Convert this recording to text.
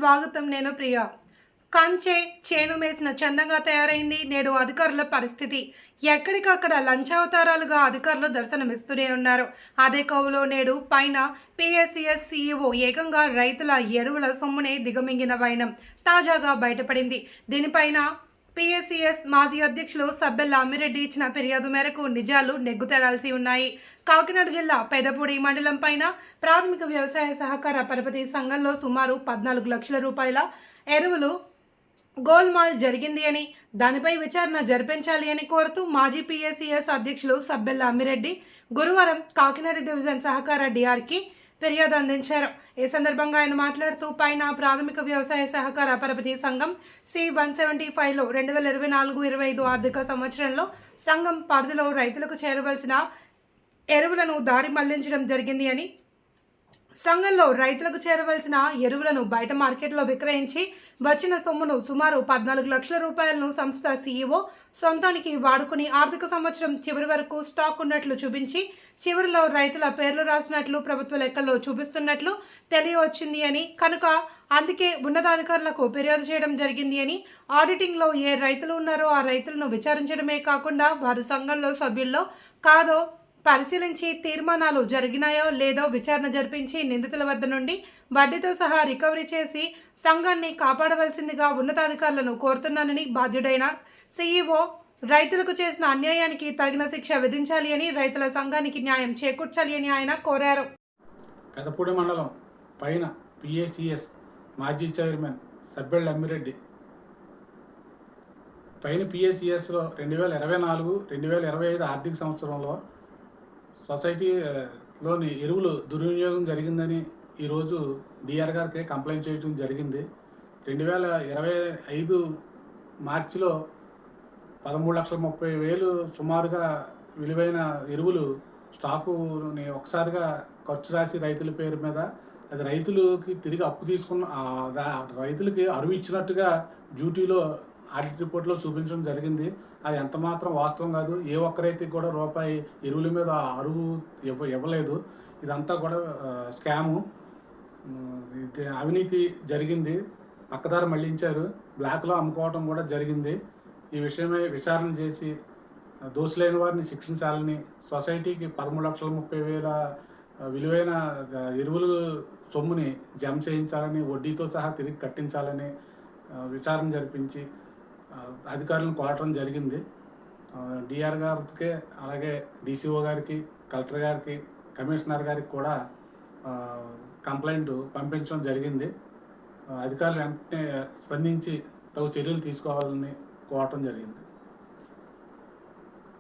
స్వాగతం. నేను ప్రియా. కంచె చేను మేసిన చందంగా తయారైంది నేడు అధికారుల పరిస్థితి. ఎక్కడికక్కడ లంచావతారాలుగా అధికారులు దర్శనమిస్తూనే ఉన్నారు. అదే కోవలో నేడు పైన పిఎస్సిఎస్ సీఈఓ ఏకంగా రైతుల ఎరువుల సొమ్మునే దిగమింగిన వైనం తాజాగా బయటపడింది. దీనిపైన పిఎస్సిఎస్ మాజీ అధ్యక్షులు సబ్బెల్ల అమ్మిరెడ్డి ఇచ్చిన ఫిర్యాదు మేరకు నిజాలు నెగ్గు తేలాల్సి ఉన్నాయి. కాకినాడ జిల్లా పెదపూడి మండలం పైన ప్రాథమిక వ్యవసాయ సహకార పరపతి సంఘంలో సుమారు 14 లక్షల రూపాయల ఎరువులు గోల్మాల్ జరిగింది అని, దానిపై విచారణ జరిపించాలి అని కోరుతూ మాజీ పిఎస్సిఎస్ అధ్యక్షులు సబ్బెల్ల అమ్మిరెడ్డి గురువారం కాకినాడ డివిజన్ సహకార డిఆర్కి ఫిర్యాదు అందించారు. ఈ సందర్భంగా ఆయన మాట్లాడుతూ పైన ప్రాథమిక వ్యవసాయ సహకార పరపతి సంఘం C-175లో 2024-25 ఆర్థిక సంవత్సరంలో సంఘం పరిధిలో రైతులకు చేరవలసిన ఎరువులను దారి మళ్లించడం జరిగింది అని, సంఘంలో రైతులకు చేరవలసిన ఎరువులను బయట మార్కెట్లో విక్రయించి వచ్చిన సొమ్మును సుమారు 14 లక్షల రూపాయలను సంస్థ సీఈఓ సొంతానికి వాడుకుని ఆర్థిక సంవత్సరం చివరి వరకు స్టాక్ ఉన్నట్లు చూపించి చివరిలో రైతుల పేర్లు రాసినట్లు ప్రభుత్వ లెక్కల్లో చూపిస్తున్నట్లు తెలియవచ్చింది అని, కనుక అందుకే ఉన్నతాధికారులకు ఫిర్యాదు చేయడం జరిగింది అని, ఆడిటింగ్లో ఏ రైతులు ఉన్నారో ఆ రైతులను విచారించడమే కాకుండా వారు సంఘంలో సభ్యుల్లో కాదో పరిశీలించి తీర్మానాలు జరిగినాయో లేదో విచారణ జరిపించి నిందితుల వద్ద నుండి వడ్డీతో సహా రికవరీ చేసి సంఘాన్ని కాపాడవలసిందిగా ఉన్నతాధికారులను కోరుతున్నానని, బాధ్యుడైన సీఈఓ రైతులకు చేసిన అన్యాయానికి తగిన శిక్ష విధించాలి అని, రైతుల సంఘానికి న్యాయం చేకూర్చాలి అని ఆయన కోరారు. పెదపూడి మండలం పైన పిఎస్సిఎస్ మాజీ చైర్మన్ సబ్బెళ్ళ అమ్మిరెడ్డి పైన పిఎస్సిఎస్లో 2024-2025 ఆర్థిక సంవత్సరంలో సొసైటీలోని ఎరువులు దుర్వినియోగం జరిగిందని ఈరోజు డిఆర్ గారికి కంప్లైంట్ చేయడం జరిగింది. 2025 మార్చిలో 13,30,000 సుమారుగా విలువైన ఎరువులు స్టాకుని ఒకసారిగా ఖర్చు రాసి రైతుల పేరు మీద, అది రైతులకి తిరిగి అప్పు తీసుకున్న రైతులకి అరువు ఇచ్చినట్టుగా డ్యూటీలో ఆడిట్ రిపోర్ట్లో చూపించడం జరిగింది. అది ఎంత మాత్రం వాస్తవం కాదు. ఏ ఒక్క రైతుకి కూడా రూపాయి ఎరువుల మీద అరువు ఇవ్వలేదు. ఇదంతా కూడా స్కాము, అవినీతి జరిగింది. పక్కదారి మళ్లించారు, బ్లాక్లో అమ్ముకోవడం కూడా జరిగింది. ఈ విషయమై విచారణ చేసి దోషులైన వారిని శిక్షించాలని, సొసైటీకి 13,30,000 విలువైన ఎరువులు సొమ్ముని జమ చేయించాలని, వడ్డీతో సహా తిరిగి కట్టించాలని విచారణ జరిపించి అధికారులను కోరటం జరిగింది. డిఆర్ గారికి, అలాగే డీసీఓ గారికి, కలెక్టర్ గారికి, కమిషనర్ గారికి కూడా కంప్లైంట్ పంపించడం జరిగింది. అధికారులు వెంటనే స్పందించి తగు చర్యలు తీసుకోవాలని కోరటం జరిగింది.